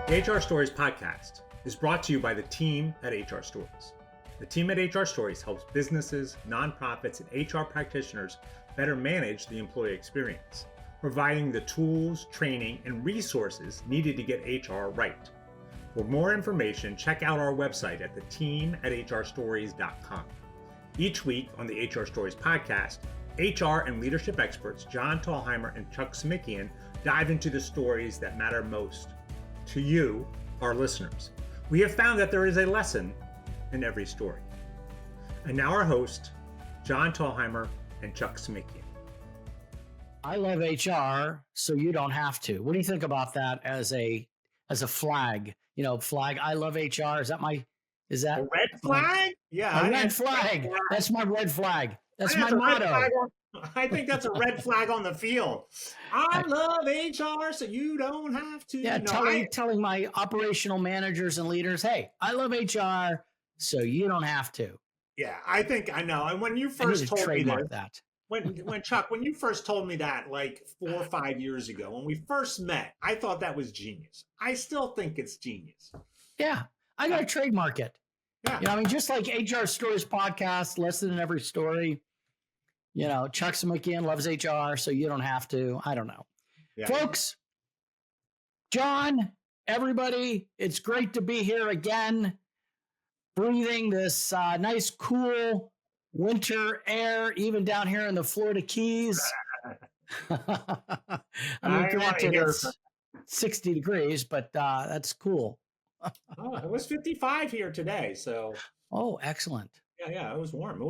The HR Stories podcast is brought to you by the team at HR Stories. The team at HR Stories helps businesses, nonprofits, and HR practitioners better manage the employee experience, providing the tools, training, and resources needed to get HR right. For more information, check out our website at theteam@hrstories.com. Each week on the HR Stories podcast, HR and leadership experts John Thalheimer and Chuck Smikian dive into the stories that matter most to you, our listeners. We have found that there is a lesson in every story. And now our host, John Thalheimer and Chuck Smikian. I love HR, so you don't have to. What do you think about that as a flag? You know, flag. I love HR. Is that a red flag? Yeah, a red flag. That's my red flag. That's my motto. I think that's a red flag on the field. I love HR, so you don't have to. Yeah, telling my operational managers and leaders, hey, I love HR, so you don't have to. Yeah, I know. And when you first told me that. When Chuck, when you first told me that like 4 or 5 years ago, when we first met, I thought that was genius. I still think it's genius. Yeah, I got to trademark it. Yeah. You know, I mean, just like HR Stories podcast, lesson in every story. You know, Chuck Smikian loves HR, so you don't have to. I don't know. Yeah. Folks, John, everybody, it's great to be here again, breathing this nice, cool winter air, even down here in the Florida Keys. I mean, granted, it's 60 degrees, but that's cool. It was 55 here today, so. Oh, excellent. Yeah, it was warm.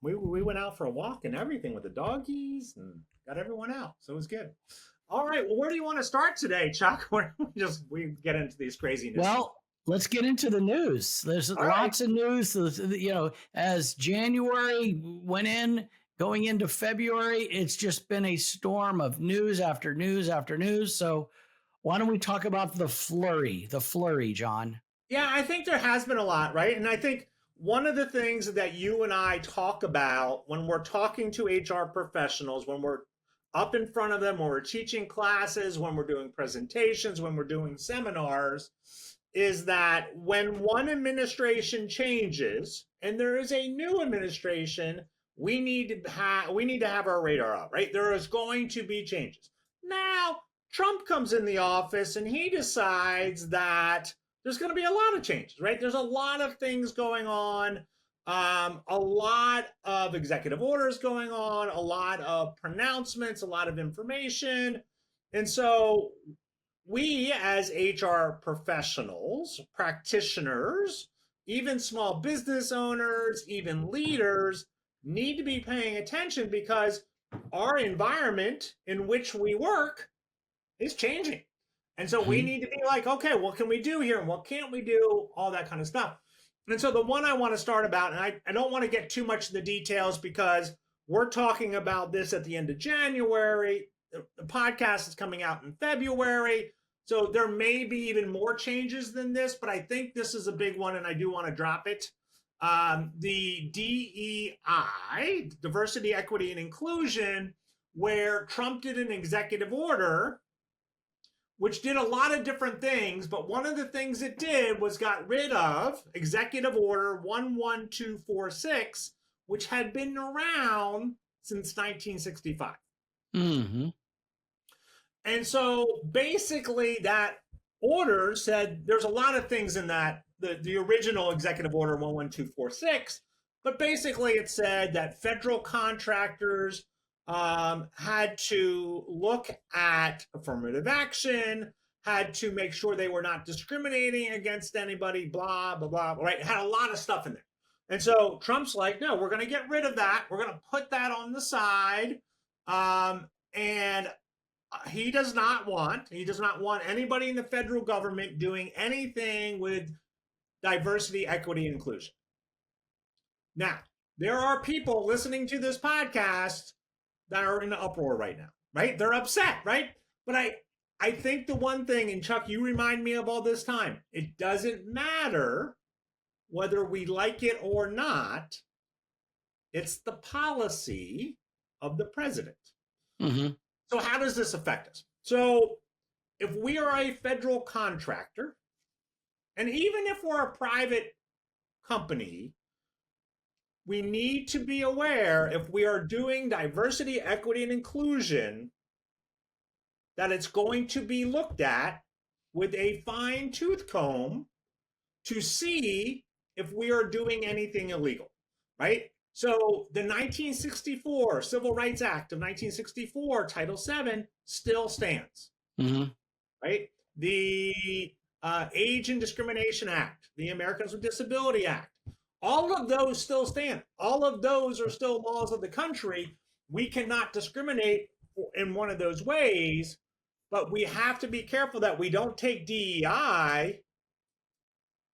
We went out for a walk and everything with the doggies and got everyone out, so it was good. All right, well, where do you want to start today, Chuck? We get into these craziness. Well, let's get into the news. There's lots of news. You know, as January went in, going into February, it's just been a storm of news after news after news. So why don't we talk about the flurry, John? Yeah, I think there has been a lot, right? And I think one of the things that you and I talk about when we're talking to HR professionals, when we're up in front of them, when we're teaching classes, when we're doing presentations, when we're doing seminars, is that when one administration changes and there is a new administration, we need to have our radar up, right? There is going to be changes. Now, Trump comes in the office and he decides that there's going to be a lot of changes, right? There's a lot of things going on, a lot of executive orders going on, a lot of pronouncements, a lot of information. And so we as HR professionals, practitioners, even small business owners, even leaders need to be paying attention because our environment in which we work is changing. And so we need to be like, okay, what can we do here? And what can't we do? All that kind of stuff. And so the one I want to start about, and I don't want to get too much in the details because we're talking about this at the end of January. The podcast is coming out in February. So there may be even more changes than this, but I think this is a big one and I do want to drop it. The DEI, diversity, equity, and inclusion, where Trump did an executive order which did a lot of different things, but one of the things it did was got rid of Executive Order 11246, which had been around since 1965. Mm-hmm. And so basically that order said there's a lot of things in that, the original Executive Order 11246, but basically it said that federal contractors had to look at affirmative action, had to make sure they were not discriminating against anybody, blah, blah, blah, right? It had a lot of stuff in there. And so Trump's like, no, we're going to get rid of that. We're going to put that on the side. And he does not want anybody in the federal government doing anything with diversity, equity, and inclusion. Now, there are people listening to this podcast that are in an uproar right now, right? They're upset, right? But I think the one thing, and Chuck, you remind me of all this time, it doesn't matter whether we like it or not. It's the policy of the president. Mm-hmm. So how does this affect us? So if we are a federal contractor, and even if we're a private company, we need to be aware if we are doing diversity, equity, and inclusion, that it's going to be looked at with a fine tooth comb to see if we are doing anything illegal, right? So the 1964 Civil Rights Act of 1964, Title VII, still stands, right? The Age and Discrimination Act, the Americans with Disability Act, all of those still stand. All of those are still laws of the country. We cannot discriminate in one of those ways, but we have to be careful that we don't take DEI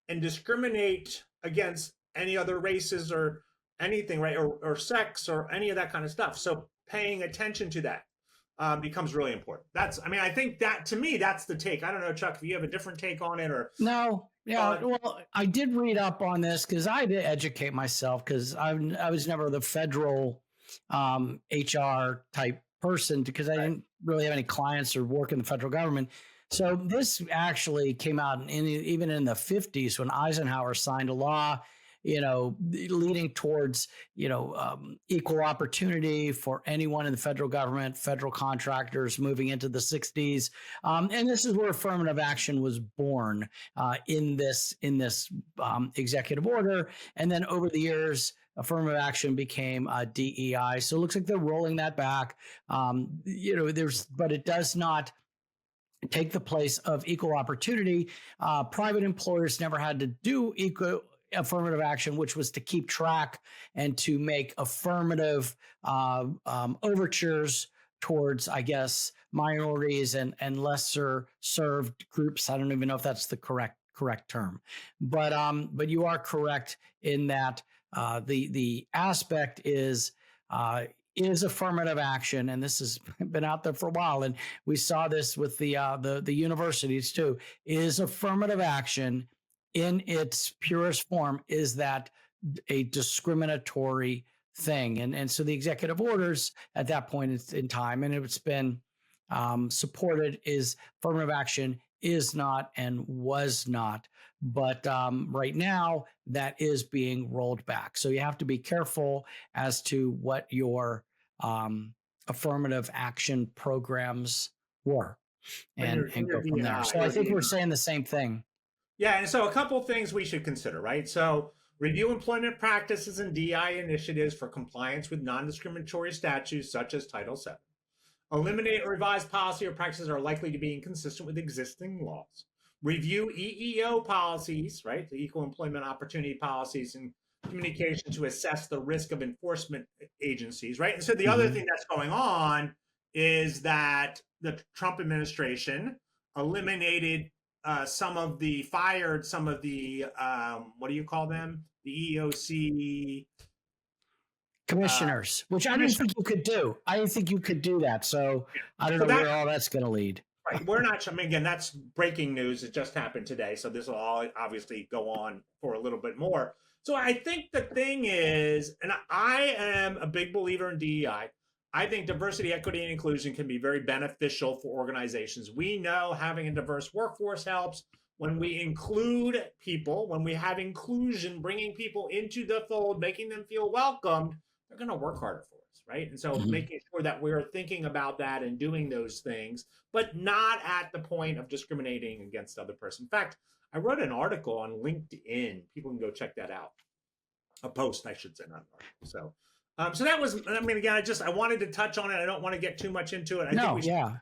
and discriminate against any other races or anything, right? Or sex or any of that kind of stuff. So paying attention to that becomes really important. I think that, to me, that's the take. I don't know, Chuck, if you have a different take on it or. No. Yeah. Well, I did read up on this because I had to educate myself because I was never the federal HR type person because I didn't really have any clients or work in the federal government. So this actually came out even in the 50s when Eisenhower signed a law, leading towards, equal opportunity for anyone in the federal government, federal contractors moving into the 60s. And this is where affirmative action was born in this executive order. And then over the years, affirmative action became DEI. So it looks like they're rolling that back. But it does not take the place of equal opportunity. Private employers never had to do affirmative action, which was to keep track and to make affirmative overtures towards, I guess, minorities and lesser served groups. I don't even know if that's the correct term, but you are correct in that the aspect is affirmative action, and this has been out there for a while, and we saw this with the universities too. Is affirmative action in its purest form, is that a discriminatory thing? And so the executive orders at that point in time, and it's been supported, is affirmative action is not and was not. But right now, that is being rolled back. So you have to be careful as to what your affirmative action programs were and go from there. So I think we're saying the same thing. Yeah, and so a couple things we should consider, right? So review employment practices and DEI initiatives for compliance with non-discriminatory statutes such as Title VII. Eliminate or revise policy or practices are likely to be inconsistent with existing laws. Review EEO policies, right? The equal employment opportunity policies and communication to assess the risk of enforcement agencies, right? And so the other thing that's going on is that the Trump administration eliminated fired some of the, what do you call them? The EEOC commissioners, which I didn't think you could do. I didn't think you could do that. So I don't know where all that's going to lead. Right. We're not, again, that's breaking news. It just happened today. So this will all obviously go on for a little bit more. So I think the thing is, and I am a big believer in DEI. I think diversity, equity, and inclusion can be very beneficial for organizations. We know having a diverse workforce helps. When we include people, when we have inclusion, bringing people into the fold, making them feel welcomed, they're going to work harder for us, right? And so making sure that we're thinking about that and doing those things, but not at the point of discriminating against other person. In fact, I wrote an article on LinkedIn. People can go check that out. A post, I should say, not an article. So that was, again, I wanted to touch on it. I don't want to get too much into it. I think we should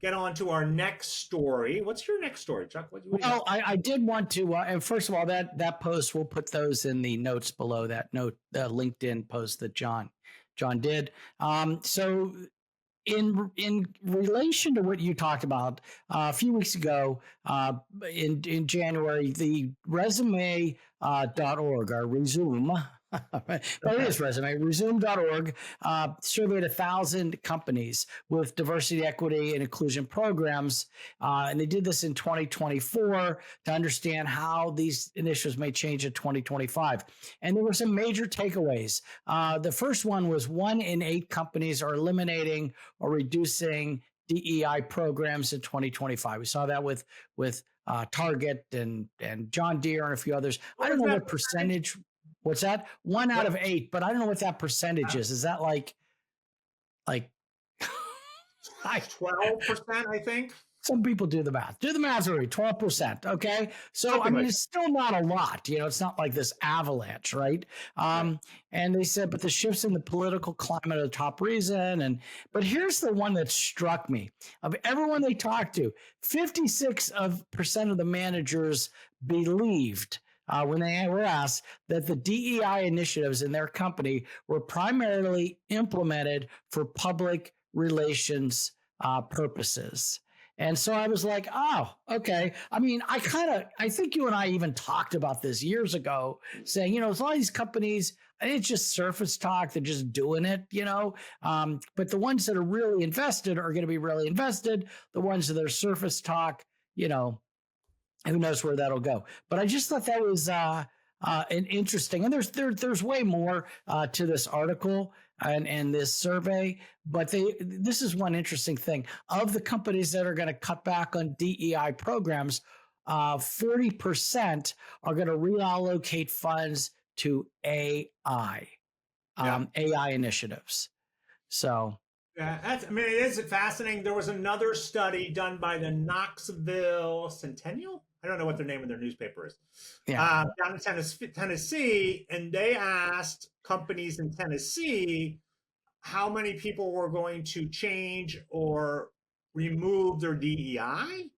get on to our next story. What's your next story, Chuck? Well, I did want to, and first of all, that post, we'll put those in the notes below that note, the LinkedIn post that John did. So in relation to what you talked about a few weeks ago, in January, the resume.org, or Resume, but it is resume.org, surveyed 1,000 companies with diversity, equity, and inclusion programs. And they did this in 2024 to understand how these initiatives may change in 2025. And there were some major takeaways. The first one was 1 in 8 companies are eliminating or reducing DEI programs in 2025. We saw that with Target and John Deere and a few others. I don't know what percentage. What's that? 1 out of 8, but I don't know what that percentage is. Is that like 12%, I think. Some people do the math. Do the math already. 12%. Okay. So, I mean, it's still not a lot. It's not like this avalanche, right? And they said, but the shifts in the political climate are the top reason. But here's the one that struck me. Of everyone they talked to, 56% of the managers believed when they were asked that the DEI initiatives in their company were primarily implemented for public relations purposes. And so I was like, oh, okay. I mean, I think you and I even talked about this years ago, saying, there's a lot of these companies, and it's just surface talk. They're just doing it, but the ones that are really invested are going to be really invested. The ones that are surface talk, who knows where that'll go. But I just thought that was an interesting, and there's way more to this article and this survey, but this is one interesting thing. Of the companies that are going to cut back on DEI programs, 40% are going to reallocate funds to AI initiatives. So. Yeah, it is fascinating. There was another study done by the Knoxville Centennial. I don't know what the name of their newspaper is. Yeah. Down in Tennessee, and they asked companies in Tennessee how many people were going to change or remove their DEI,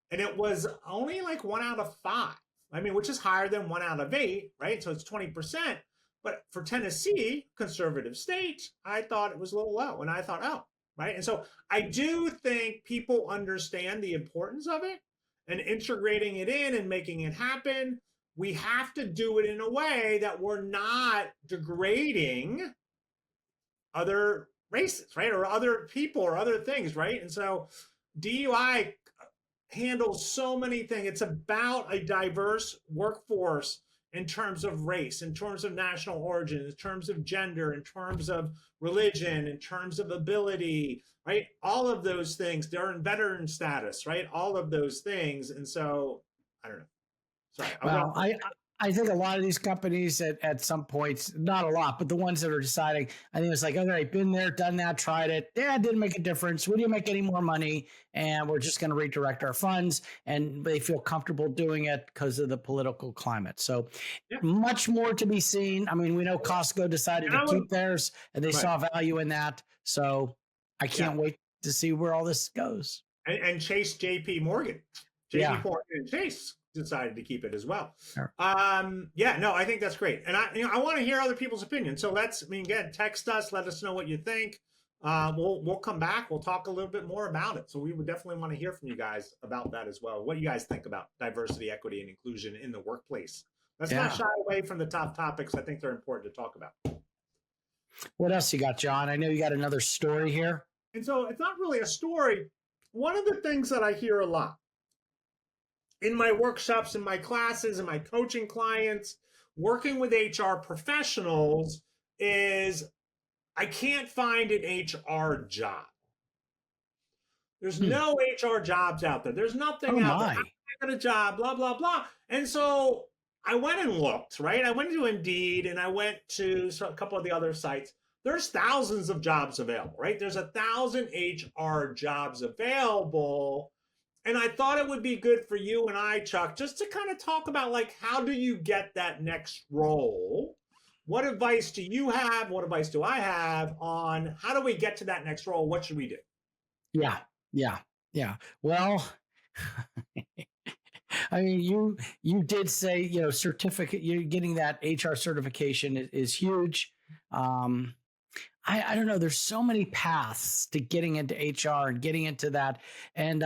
and it was only like 1 out of 5. I mean, which is higher than 1 out of 8, right? So it's 20%. But for Tennessee, conservative state, I thought it was a little low, and I thought, oh, right. And so I do think people understand the importance of it and integrating it in and making it happen. We have to do it in a way that we're not degrading other races, right? Or other people or other things, right? And so DEI handles so many things. It's about a diverse workforce in terms of race, in terms of national origin, in terms of gender, in terms of religion, in terms of ability, right? All of those things. They're in veteran status, right? All of those things. And so, I don't know. Sorry. Well, I think a lot of these companies at some points, not a lot, but the ones that are deciding, I think it's like, okay, been there, done that, tried it. Yeah, it didn't make a difference. We didn't make any more money, and we're just going to redirect our funds. And they feel comfortable doing it because of the political climate. So much more to be seen. I mean, we know Costco decided to keep theirs, and they saw value in that. So I can't wait to see where all this goes. And Chase JP Morgan. JP Morgan and Chase decided to keep it as well. Sure. I think that's great. And I want to hear other people's opinions. So again, text us, let us know what you think. We'll come back. We'll talk a little bit more about it. So we would definitely want to hear from you guys about that as well. What you guys think about diversity, equity, and inclusion in the workplace. Let's not shy away from the top topics. I think they're important to talk about. What else you got, John? I know you got another story here. And so it's not really a story. One of the things that I hear a lot in my workshops, in my classes, in my coaching clients, working with HR professionals is I can't find an HR job. There's no HR jobs out there. There's nothing out there. I got a job, blah, blah, blah. And so I went and looked, right? I went to Indeed and I went to a couple of the other sites. There's thousands of jobs available, right? There's 1,000 HR jobs available. And I thought it would be good for you and I, Chuck, just to kind of talk about how do you get that next role? What advice do you have? What advice do I have on how do we get to that next role? What should we do? Yeah. Well, I mean, you did say, certificate, you're getting that HR certification is huge. I don't know. There's so many paths to getting into HR and getting into that. And,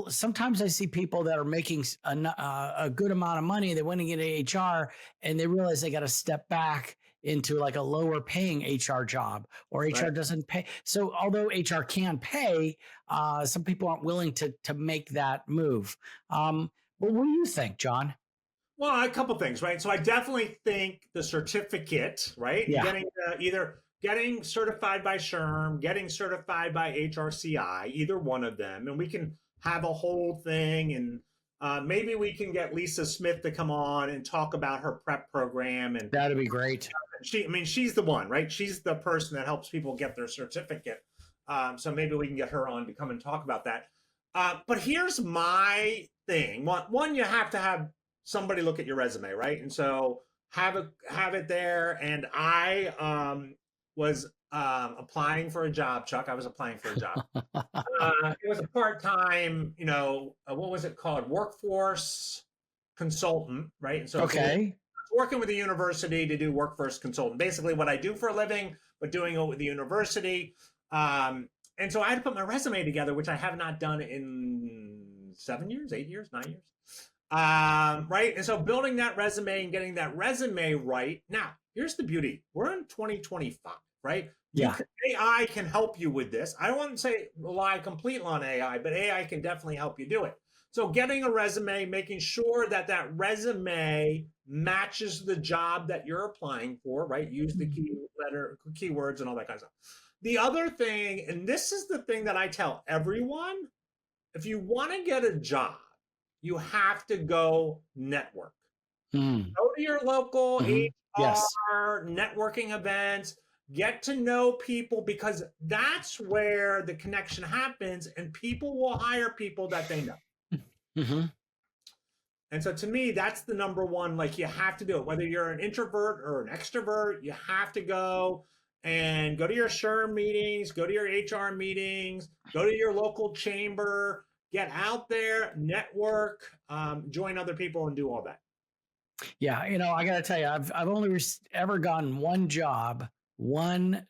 sometimes I see people that are making a good amount of money. They want to get into HR and they realize they got to step back into like a lower paying HR job, or HR doesn't pay. So although HR can pay, some people aren't willing to make that move. But what do you think, John? Well, a couple things, right? So I definitely think the certificate, right? Yeah. Getting either getting certified by SHRM, getting certified by HRCI, either one of them, and we can have a whole thing. And maybe we can get Lisa Smith to come on and talk about her prep program. And that'd be great. She's the one, right? She's the person that helps people get their certificate. So maybe we can get her on to come and talk about that. But here's my thing. One, you have to have somebody look at your resume, right? And so have it there. And I was applying for a job, Chuck. I was applying for a job. It was a part-time, what was it called? Workforce consultant, right? And so okay. Working with the university to do workforce consultant, basically what I do for a living, but doing it with the university. And so I had to put my resume together, which I have not done in 7 years, 8 years, 9 years. Right. And so building that resume and getting that resume right. Now, here's the beauty. We're in 2025, right? Yeah. AI can help you with this. I wouldn't say rely completely on AI, but AI can definitely help you do it. So getting a resume, making sure that that resume matches the job that you're applying for, right? Use the keywords and all that kind of stuff. The other thing, and this is the thing that I tell everyone, if you want to get a job, you have to go network. Go to your local HR networking events, get to know people, because that's where the connection happens, and people will hire people that they know. And so to me, that's the number one, like you have to do it. Whether you're an introvert or an extrovert, you have to go and go to your SHRM meetings, go to your HR meetings, go to your local chamber, get out there, network, join other people and do all that. Yeah. I got to tell you, I've only ever gotten one job by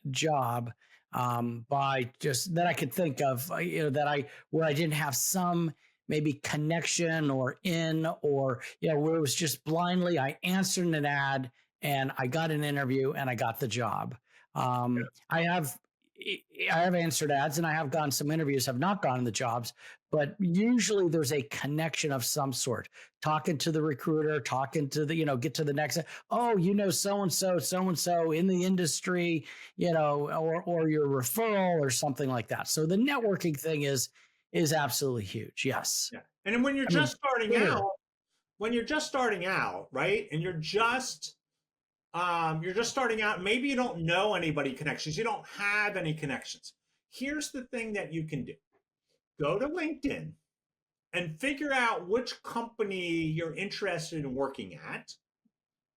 just that I could think of, where I didn't have some maybe connection or where it was just blindly, I answered an ad and I got an interview and I got the job. I have answered ads and I have gotten some interviews, have not gotten the jobs, but usually there's a connection of some sort. Talking to the recruiter, talking to the, get to the next, so-and-so in the industry, or your referral or something like that. So the networking thing is absolutely huge. Yes. Yeah. And then when you're just starting out, right? And you're just starting out, maybe you don't know anybody connections. You don't have any connections. Here's the thing that you can do. Go to LinkedIn and figure out which company you're interested in working at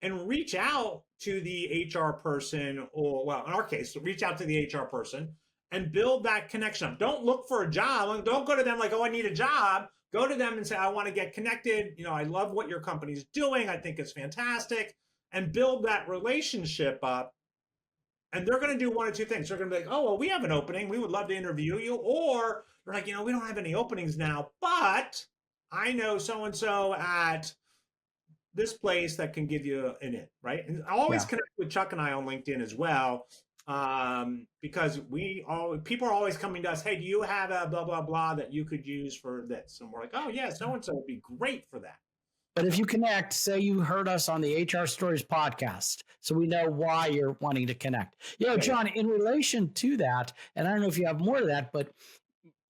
and reach out to the HR person, or, well, in our case, reach out to the HR person and build that connection up. Don't look for a job. Don't go to them like, oh, I need a job. Go to them and say, I want to get connected. I love what your company's doing. I think it's fantastic. And build that relationship up. And they're going to do one or two things. They're going to be like, oh, well, we have an opening. We would love to interview you. Or they're like, we don't have any openings now, but I know so-and-so at this place that can give you an in, right? And I always connect with Chuck and I on LinkedIn as well, because people are always coming to us, hey, do you have a blah, blah, blah that you could use for this? And we're like, oh, yeah, so-and-so would be great for that. But if you connect, say you heard us on the HR Stories podcast, so we know why you're wanting to connect. John, in relation to that, and I don't know if you have more to that, but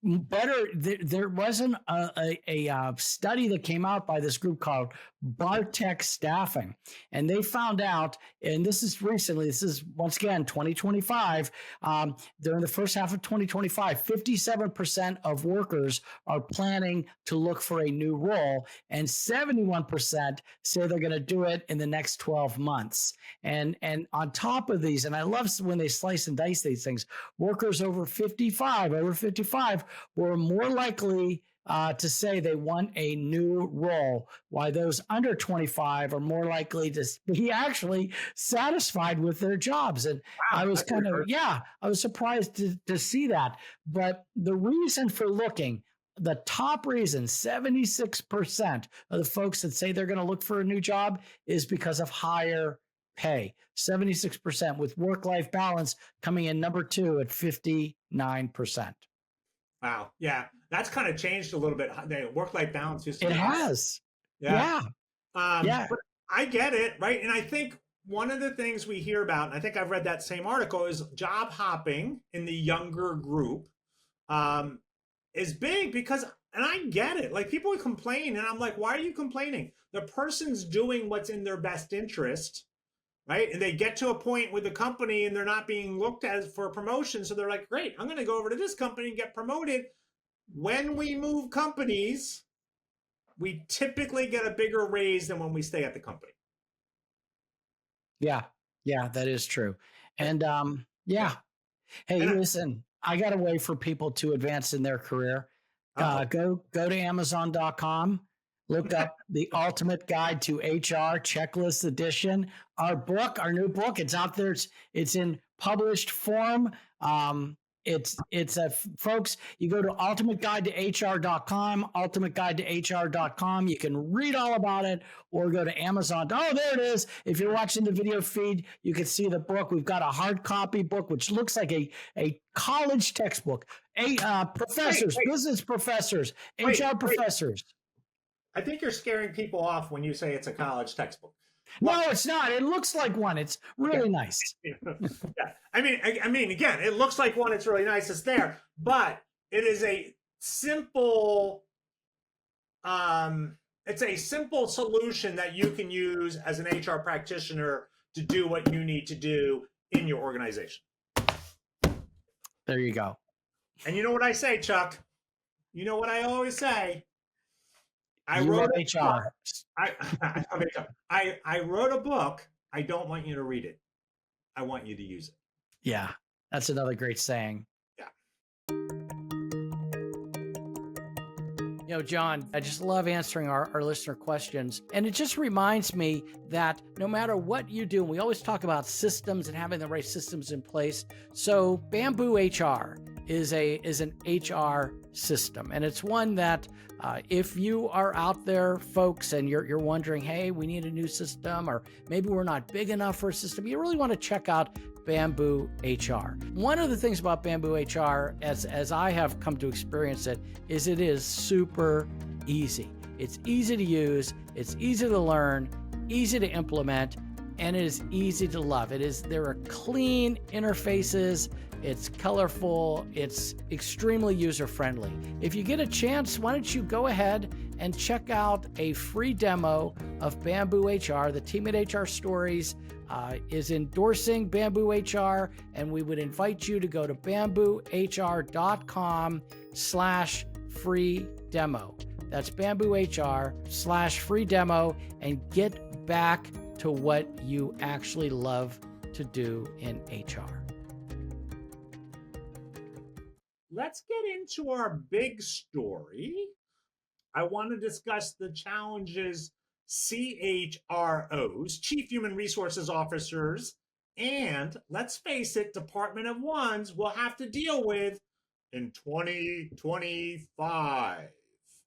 there wasn't a study that came out by this group called Bartech Staffing, and they found out, and this is recently, this is once again 2025, during the first half of 2025, 57% of workers are planning to look for a new role, and 71% say they're going to do it in the next 12 months. And on top of these, and I love when they slice and dice these things, workers over 55 were more likely to say they want a new role, while those under 25 are more likely to be actually satisfied with their jobs. And wow, I was I was surprised to see that. But the reason for looking, the top reason, 76% of the folks that say they're going to look for a new job is because of higher pay. 76%, with work-life balance coming in number 2 at 59%. Wow. Yeah. That's kind of changed a little bit. The work-life balance. It has. Yeah. But I get it. Right. And I think one of the things we hear about, and I think I've read that same article, is job hopping in the younger group is big because, and I get it, like people complain and I'm like, why are you complaining? The person's doing what's in their best interest, right? And they get to a point with the company and they're not being looked at for promotion. So they're like, great, I'm going to go over to this company and get promoted. When we move companies, we typically get a bigger raise than when we stay at the company. Yeah, that is true. And yeah. Hey, listen, I got a way for people to advance in their career. Go to Amazon.com, look up the Ultimate Guide to HR Checklist Edition. Our new book, it's out there. It's in published form. Folks, you go to ultimateguidetohr.com, ultimateguidetohr.com. You can read all about it or go to Amazon. Oh, there it is. If you're watching the video feed, you can see the book. We've got a hard copy book, which looks like a college textbook. Professors, business professors, HR professors. I think you're scaring people off when you say it's a college textbook. No, it's not. It looks like one. It's really nice. Yeah. I mean, again, it looks like one. It's really nice. It's there, but it is a simple. It's a simple solution that you can use as an HR practitioner to do what you need to do in your organization. There you go. And you know what I say, Chuck? You know what I always say? I wrote a book. I don't want you to read it. I want you to use it. Yeah, that's another great saying. Yeah. You know, John, I just love answering our listener questions. And it just reminds me that no matter what you do, we always talk about systems and having the right systems in place. So Bamboo HR is an HR system. And it's one that if you are out there, folks, and you're wondering, hey, we need a new system, or maybe we're not big enough for a system, you really want to check out Bamboo HR. One of the things about Bamboo HR, as I have come to experience it is super easy. It's easy to use, it's easy to learn, easy to implement, and it is easy to love. There are clean interfaces, it's colorful, it's extremely user-friendly. If you get a chance, why don't you go ahead and check out a free demo of Bamboo HR. The team at HR Stories is endorsing Bamboo HR, and we would invite you to go to bamboohr.com/free demo. That's bamboohr/free demo, and get back to what you actually love to do in HR. Let's get into our big story. I want to discuss the challenges CHROs, Chief Human Resources Officers, and let's face it, Department of Ones will have to deal with in 2025.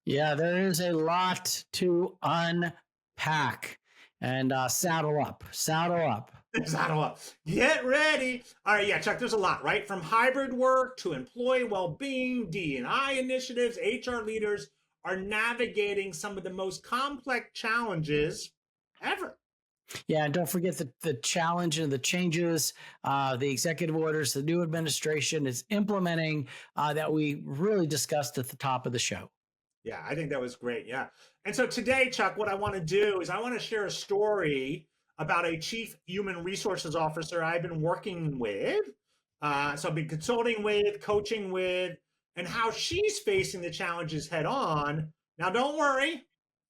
Yeah, there is a lot to unpack. And saddle up. Get ready. All right, yeah, Chuck, there's a lot, right? From hybrid work to employee well-being, DE&I initiatives, HR leaders are navigating some of the most complex challenges ever. Yeah, and don't forget the challenge and the changes, the executive orders, the new administration is implementing that we really discussed at the top of the show. Yeah, I think that was great. Yeah. And so today, Chuck, what I want to do is I want to share a story about a Chief Human Resources Officer I've been working with. So I've been consulting with, coaching with, and how she's facing the challenges head on. Now, don't worry,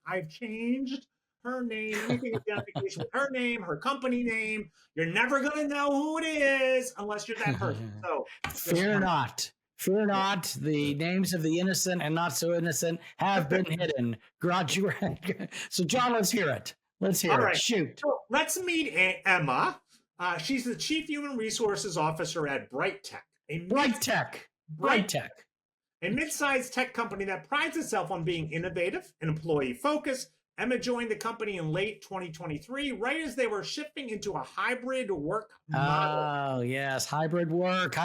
I've changed her name, anything identification with her name, her company name. You're never going to know who it is unless you're that person. So Fear not. Fear not, the names of the innocent and not so innocent have been hidden. So, John, let's hear it. Let's hear it. Shoot. So let's meet Emma. She's the Chief Human Resources Officer at Bright Tech. A mid-sized tech company that prides itself on being innovative and employee-focused. Emma joined the company in late 2023, right as they were shifting into a hybrid work model. Oh, yes. Hybrid work.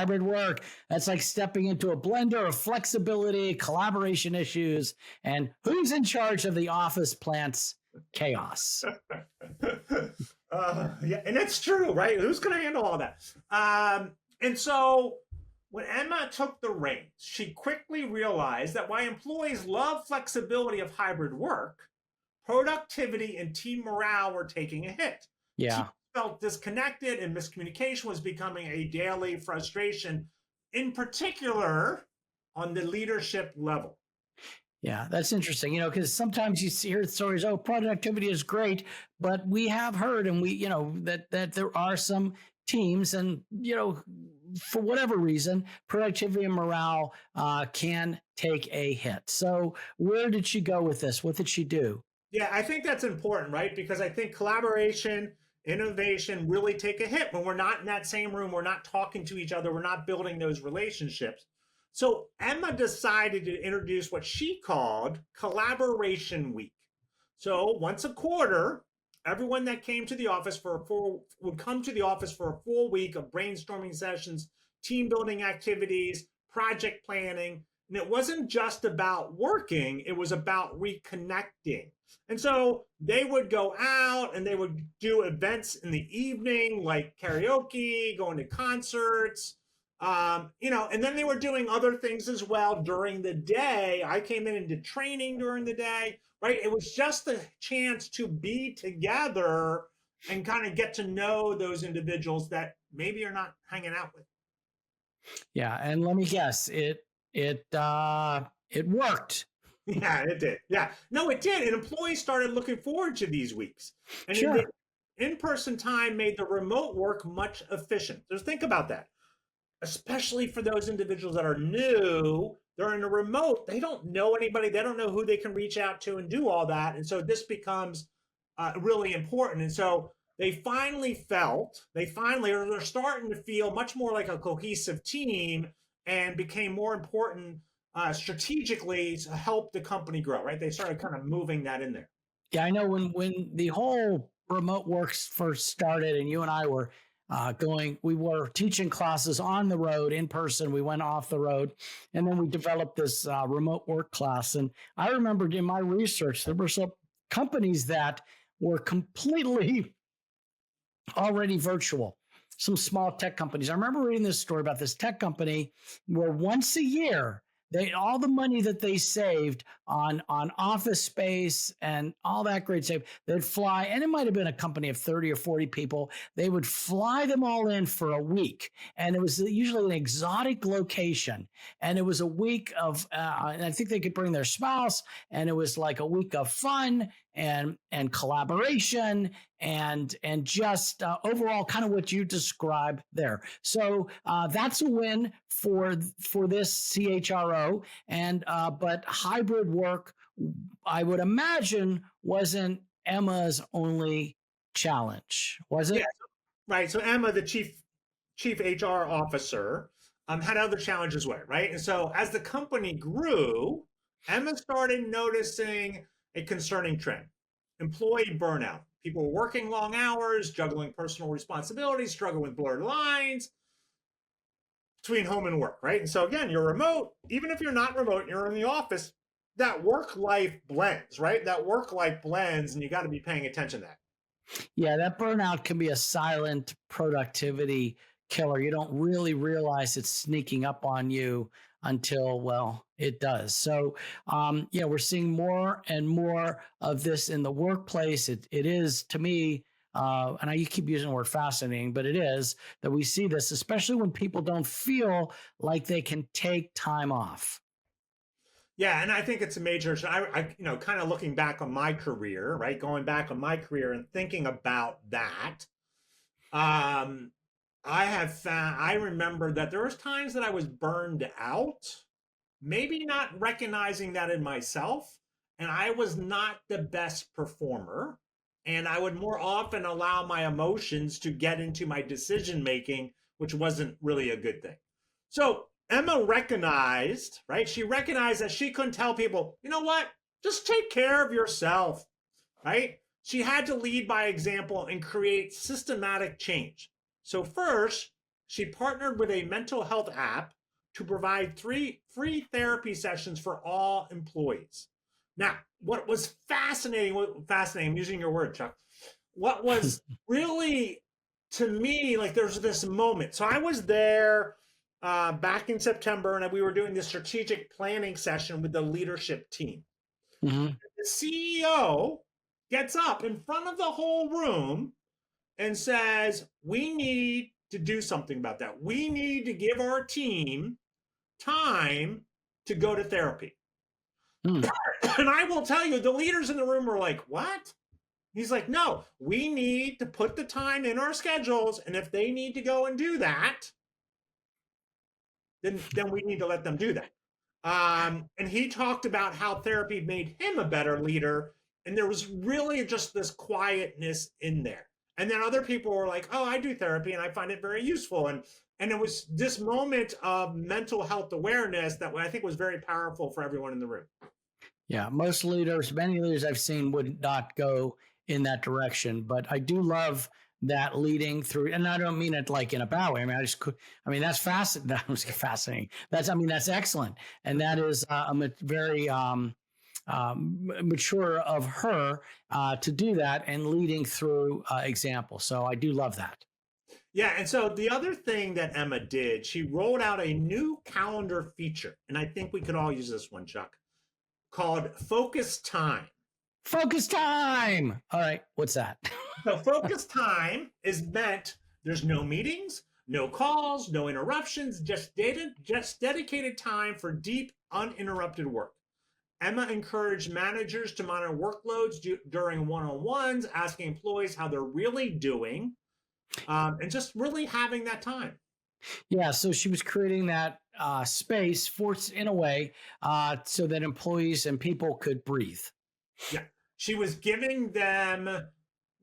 That's like stepping into a blender of flexibility, collaboration issues, and who's in charge of the office plant's chaos. Yeah, and it's true, right? Who's going to handle all that? And so when Emma took the reins, she quickly realized that while employees love flexibility of hybrid work, productivity and team morale were taking a hit. Yeah. Teams felt disconnected, and miscommunication was becoming a daily frustration, in particular on the leadership level. Yeah, that's interesting, because sometimes you hear stories, oh, productivity is great, but we have heard and we, that there are some teams and, for whatever reason, productivity and morale can take a hit. So where did she go with this? What did she do? Yeah, I think that's important, right? Because I think collaboration, innovation really take a hit when we're not in that same room, we're not talking to each other, we're not building those relationships. So Emma decided to introduce what she called Collaboration Week. So once a quarter, everyone that came to the office would come to the office for a full week of brainstorming sessions, team building activities, project planning. And it wasn't just about working, it was about reconnecting. And so they would go out and they would do events in the evening, like karaoke, going to concerts, and then they were doing other things as well during the day. I came in and did training during the day, right? It was just a chance to be together and kind of get to know those individuals that maybe you're not hanging out with. Yeah, and let me guess, it worked. Yeah, it did. Yeah, no, it did. And employees started looking forward to these weeks. And Sure. in-person time made the remote work much efficient. Just think about that. Especially for those individuals that are new, they're in a remote, they don't know anybody, they don't know who they can reach out to and do all that. And so this becomes really important. And so they're starting to feel much more like a cohesive team and became more important strategically to help the company grow, right? They started kind of moving that in there. Yeah, I know when the whole remote works first started and you and I were we were teaching classes on the road in person. We went off the road and then we developed this remote work class. And I remembered in my research, there were some companies that were completely already virtual. Some small tech companies. I remember reading this story about this tech company where once a year, all the money that they saved on office space and all that great stuff, they'd fly, and it might have been a company of 30 or 40 people. They would fly them all in for a week, and it was usually an exotic location. And it was a week of, and I think they could bring their spouse, and it was like a week of fun and collaboration and just overall kind of what you described there. So that's a win for this CHRO. And but hybrid work, I would imagine, wasn't Emma's only challenge, was it? Yeah, right. So Emma, the chief HR officer, had other challenges with it, right? And so as the company grew, Emma started noticing a concerning trend: employee burnout. People were working long hours, juggling personal responsibilities, struggling with blurred lines between home and work, right? And so again, you're remote. Even if you're not remote, you're in the office, that work-life blends, right? That work-life blends, and you got to be paying attention to that. Yeah, that burnout can be a silent productivity killer. You don't really realize it's sneaking up on you until, well, it does. So, we're seeing more and more of this in the workplace. It is, to me, and you keep using the word fascinating, but it is that we see this, especially when people don't feel like they can take time off. Yeah, and I think it's a major. I kind of looking back on my career, right? Going back on my career and thinking about that. I remember that there was times that I was burned out, maybe not recognizing that in myself, and I was not the best performer, and I would more often allow my emotions to get into my decision making, which wasn't really a good thing. So Emma recognized, right? She recognized that she couldn't tell people, you know what, just take care of yourself, right? She had to lead by example and create systematic change. So first, she partnered with a mental health app to provide 3 free therapy sessions for all employees. Now, what was fascinating, I'm using your word, Chuck, what was really, to me, like there's this moment. So I was there back in September, and we were doing this strategic planning session with the leadership team. Mm-hmm. The CEO gets up in front of the whole room and says, we need to do something about that. We need to give our team time to go to therapy. Mm. And I will tell you, the leaders in the room were like, what? He's like, no, we need to put the time in our schedules. And if they need to go and do that, then we need to let them do that. And he talked about how therapy made him a better leader. And there was really just this quietness in there. And then other people were like, oh, I do therapy and I find it very useful. And it was this moment of mental health awareness that I think was very powerful for everyone in the room. Yeah, most leaders, many leaders I've seen would not go in that direction, but I do love that leading through, and I don't mean it like in a bad way. I mean, that's fascinating. That was fascinating. That's excellent. And that is very mature of her to do that and leading through example. So I do love that. Yeah, and so the other thing that Emma did, she rolled out a new calendar feature, and I think we could all use this one, Chuck, called Focus Time. Focus time. All right, what's that? So Focus Time is meant there's no meetings, no calls, no interruptions, just dedicated time for deep, uninterrupted work. Emma encouraged managers to monitor workloads during one-on-ones, asking employees how they're really doing, and just really having that time. Yeah, so she was creating that space, forced in a way, so that employees and people could breathe. Yeah, she was giving them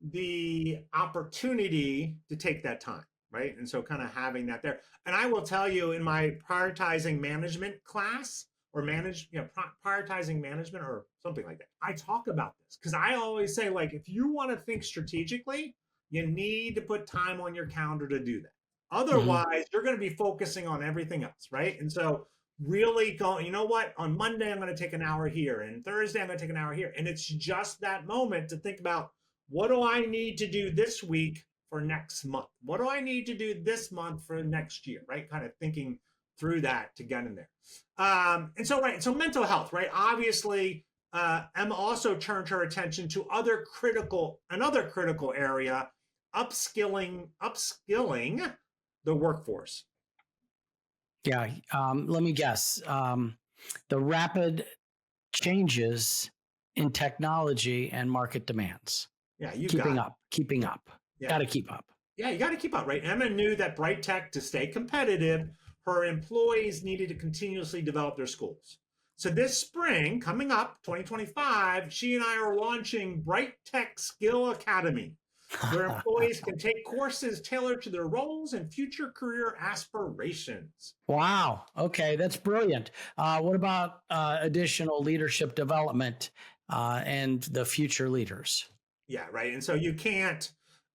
the opportunity to take that time, right? And so kind of having that there. And I will tell you, in my prioritizing management class, or prioritizing management or something like that, I talk about this because I always say, like, if you want to think strategically, you need to put time on your calendar to do that. Otherwise, you're going to be focusing on everything else, right? And so really going, you know what, on Monday, I'm going to take an hour here, and Thursday, I'm going to take an hour here. And it's just that moment to think about, what do I need to do this week for next month? What do I need to do this month for next year, right? Kind of thinking through that to get in there. And so, right, so mental health, right? Obviously, Emma also turned her attention to another critical area, upskilling the workforce. Yeah, let me guess. The rapid changes in technology and market demands. Yeah, keeping up. Yeah. Got to keep up. Yeah, you got to keep up, right? Emma knew that Bright Tech, to stay competitive, her employees needed to continuously develop their skills. So this spring, coming up, 2025, she and I are launching Bright Tech Skill Academy, where employees can take courses tailored to their roles and future career aspirations. Wow. Okay, that's brilliant. What about additional leadership development and the future leaders? Yeah, right. And so you can't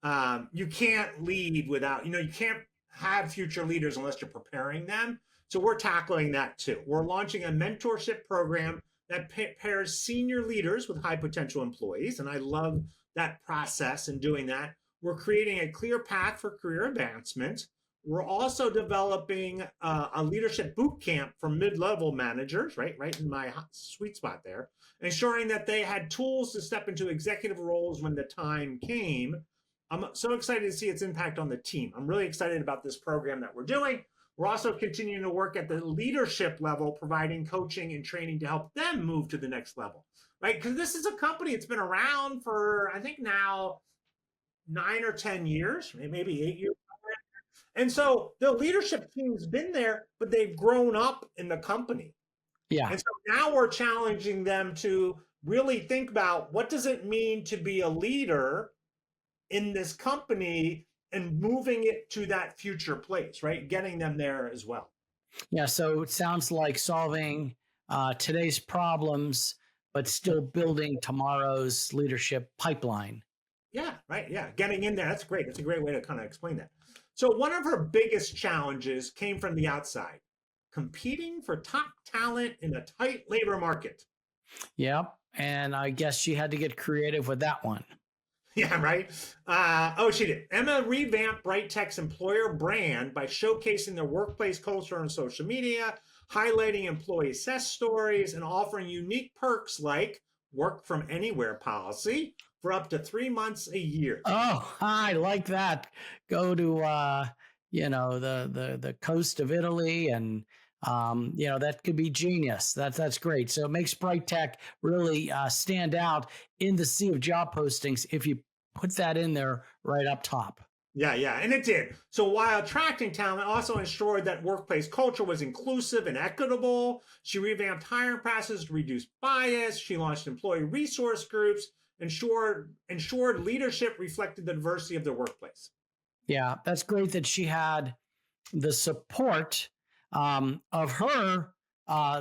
lead without, you can't have future leaders unless you're preparing them. So we're tackling that too. We're launching a mentorship program that pairs senior leaders with high potential employees. And I love that process and doing that. We're creating a clear path for career advancement. We're also developing a leadership boot camp for mid-level managers, right in my sweet spot there, ensuring that they had tools to step into executive roles when the time came. I'm so excited to see its impact on the team. I'm really excited about this program that we're doing. We're also continuing to work at the leadership level, providing coaching and training to help them move to the next level, right? Because this is a company that's been around for, I think now, 9 or 10 years, maybe 8 years. And so the leadership team's been there, but they've grown up in the company. Yeah. And so now we're challenging them to really think about, what does it mean to be a leader in this company and moving it to that future place, right? Getting them there as well. Yeah. So it sounds like solving today's problems, but still building tomorrow's leadership pipeline. Yeah, right. Yeah. Getting in there. That's great. That's a great way to kind of explain that. So one of her biggest challenges came from the outside, competing for top talent in a tight labor market. Yep. And I guess she had to get creative with that one. Yeah, right. She did. Emma revamped Bright Tech's employer brand by showcasing their workplace culture on social media, highlighting employee success stories, and offering unique perks like work from anywhere policy for up to 3 months a year. Oh, I like that. Go to the coast of Italy, and that could be genius. That's great. So it makes Bright Tech really stand out in the sea of job postings if you put that in there right up top. Yeah, and it did. So while attracting talent, it also ensured that workplace culture was inclusive and equitable. She revamped hiring processes to reduce bias. She launched employee resource groups, ensured leadership reflected the diversity of the workplace. Yeah, that's great that she had the support of her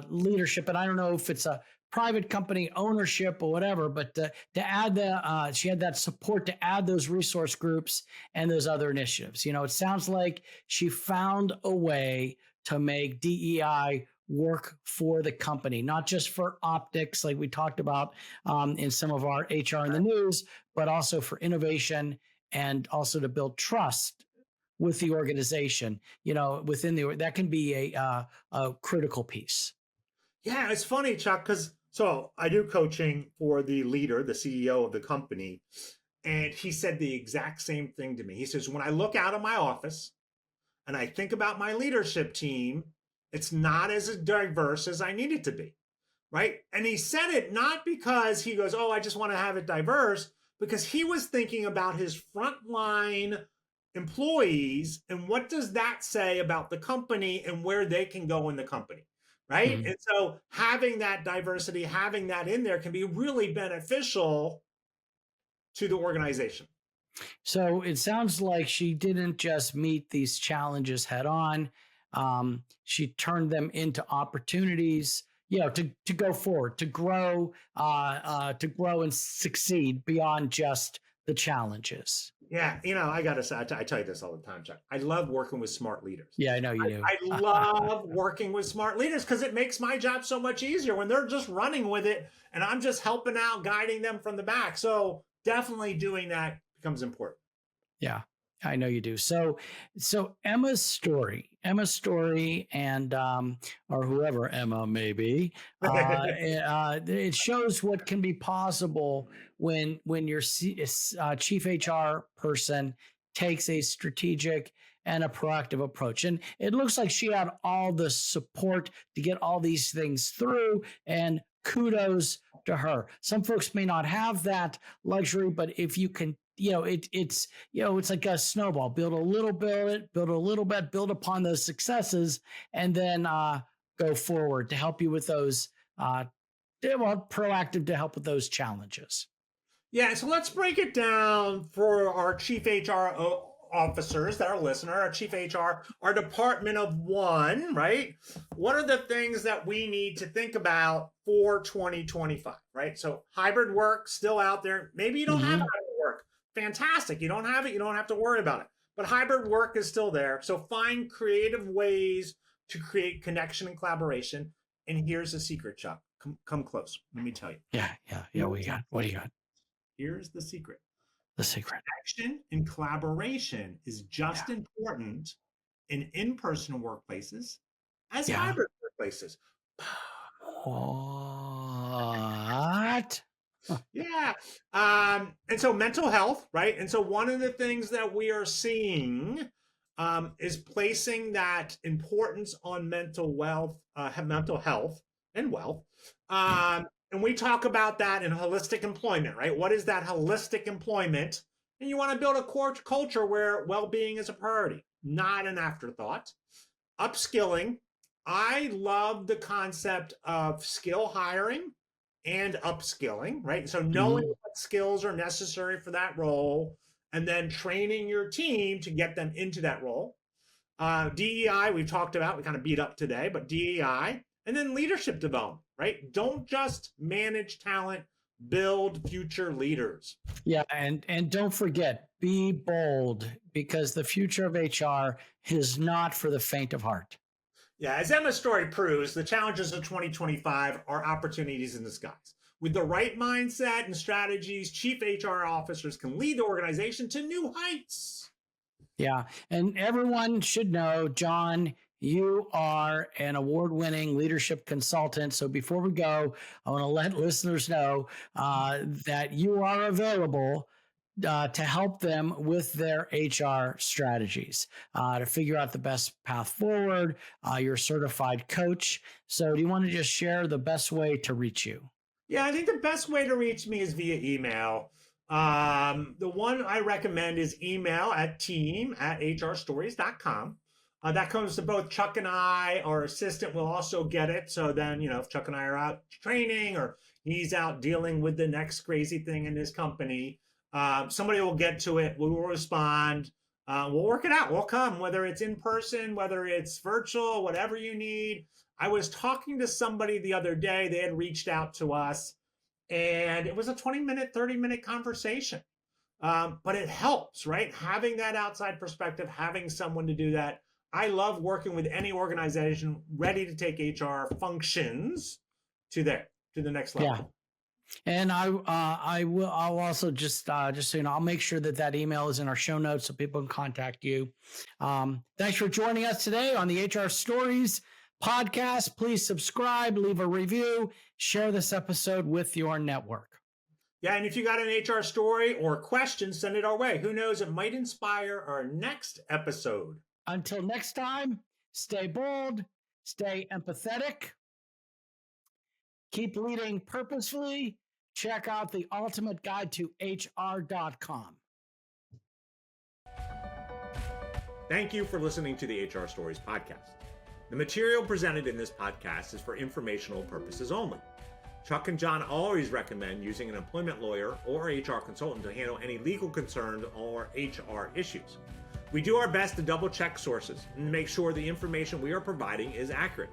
leadership. And I don't know if it's a private company ownership or whatever, but to add she had that support to add those resource groups and those other initiatives. It sounds like she found a way to make DEI work for the company, not just for optics, like we talked about in some of our HR in the news, but also for innovation and also to build trust with the organization, within that can be a critical piece. Yeah, it's funny, Chuck, because so I do coaching for the leader, the CEO of the company, and he said the exact same thing to me. He says, when I look out of my office and I think about my leadership team, it's not as diverse as I need it to be, right? And he said it not because he goes, oh, I just want to have it diverse, because he was thinking about his frontline employees and what does that say about the company and where they can go in the company, right? Mm-hmm. And so having that diversity, having that in there can be really beneficial to the organization. So it sounds like she didn't just meet these challenges head on. She turned them into opportunities, to go forward, to grow and succeed beyond just the challenges. Yeah, I got to say, I tell you this all the time, Chuck. I love working with smart leaders. Yeah, I know you do. I love working with smart leaders because it makes my job so much easier when they're just running with it and I'm just helping out, guiding them from the back. So definitely doing that becomes important. Yeah, I know you do. So Emma's story, and or whoever Emma may be, it shows what can be possible when your chief HR person takes a strategic and a proactive approach. And it looks like she had all the support to get all these things through, and kudos to her. Some folks may not have that luxury, but if you can, it's like a snowball. Build a little bit, build upon those successes, and then go forward to help you with those, proactive to help with those challenges. Yeah, so let's break it down for our chief HR officers that are listening, our chief HR, our department of one, right? What are the things that we need to think about for 2025, right? So hybrid work still out there. Maybe you don't have hybrid work. Fantastic. You don't have it. You don't have to worry about it. But hybrid work is still there. So find creative ways to create connection and collaboration. And here's the secret, Chuck. Come close. Let me tell you. Yeah. What do you got? Here's the secret. The secret. Connection and collaboration is just important in in-person workplaces as hybrid workplaces. What? Yeah. And so mental health, right? And so one of the things that we are seeing is placing that importance on mental health and wealth. And we talk about that in holistic employment, right? What is that holistic employment? And you want to build a culture where well-being is a priority, not an afterthought. Upskilling. I love the concept of skill hiring and upskilling, right? So knowing what skills are necessary for that role and then training your team to get them into that role. DEI, we've talked about, we kind of beat up today, but DEI. And then leadership development, right? Don't just manage talent, build future leaders. Yeah, and don't forget, be bold, because the future of HR is not for the faint of heart. Yeah, as Emma's story proves, the challenges of 2025 are opportunities in disguise. With the right mindset and strategies, chief HR officers can lead the organization to new heights. Yeah. And everyone should know, John, you are an award-winning leadership consultant. So before we go, I want to let listeners know that you are available to help them with their HR strategies, to figure out the best path forward. You're a certified coach. So do you want to just share the best way to reach you? Yeah, I think the best way to reach me is via email. The one I recommend is email at team@hrstories.com. That comes to both Chuck and I. Our assistant will also get it. So then, if Chuck and I are out training or he's out dealing with the next crazy thing in his company, somebody will get to it. We will respond. We'll work it out. We'll come, whether it's in person, whether it's virtual, whatever you need. I was talking to somebody the other day. They had reached out to us, and it was a 20-minute, 30-minute conversation. But it helps, right? Having that outside perspective, having someone to do that. I love working with any organization ready to take HR functions to the next level. Yeah. And I'll also just so you know, I'll make sure that email is in our show notes so people can contact you. Thanks for joining us today on the HR Stories podcast. Please subscribe, leave a review, share this episode with your network. Yeah, and if you got an HR story or question, send it our way. Who knows, it might inspire our next episode. Until next time, stay bold, stay empathetic, keep leading purposefully. Check out the ultimate guide to HR.com. Thank you for listening to the HR Stories podcast. The material presented in this podcast is for informational purposes only. Chuck and John always recommend using an employment lawyer or HR consultant to handle any legal concerns or HR issues. We do our best to double check sources and make sure the information we are providing is accurate.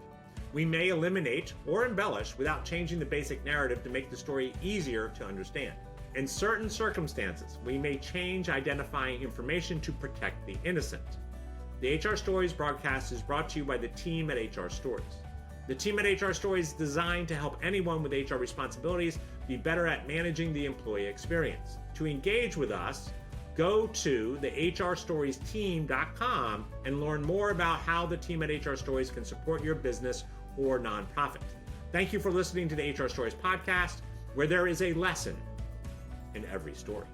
We may eliminate or embellish without changing the basic narrative to make the story easier to understand. In certain circumstances, we may change identifying information to protect the innocent. The HR Stories broadcast is brought to you by the team at HR Stories. The team at HR Stories is designed to help anyone with HR responsibilities be better at managing the employee experience. To engage with us, go to the hrstoriesteam.com and learn more about how the team at HR Stories can support your business or nonprofit. Thank you for listening to the HR Stories podcast, where there is a lesson in every story.